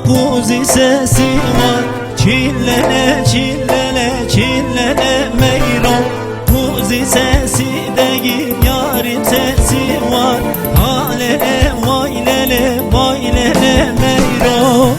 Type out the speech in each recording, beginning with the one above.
kuzi sesi var. Çillene çillene çillene meyran, kuzi sesi değil yarın sesi var. Halele vaylele vaylele meyran.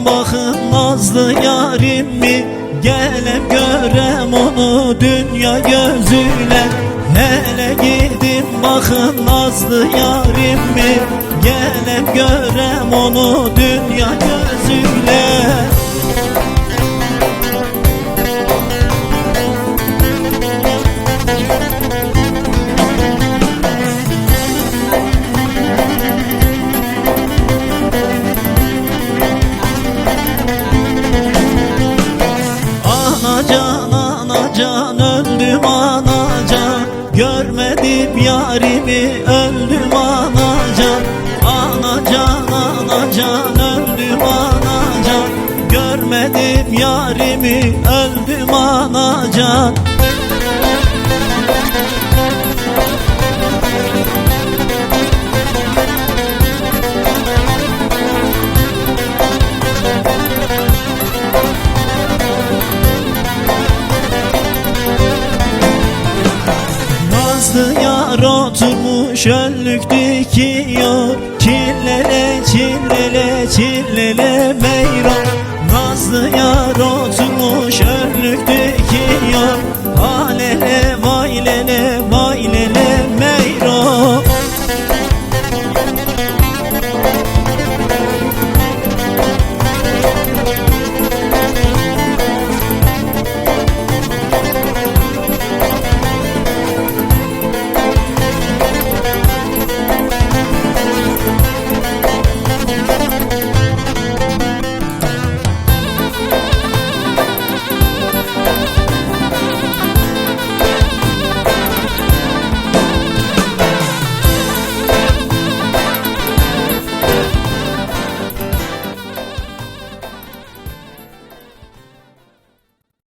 Bakın nazlı yarim mi, gelem görem onu dünya gözüyle. Hele gidin bakın nazlı yarim mi, gelem görem onu dünya gözüyle. Anacan öldüm anacan, görmedim yarimi öldüm anacan. Anacan anacan öldüm anacan, görmedim yarimi öldüm anacan. Nazlı yar oturmuş önlük dikiyor, çillele çillele çillele meyran. Nazlı yar oturmuş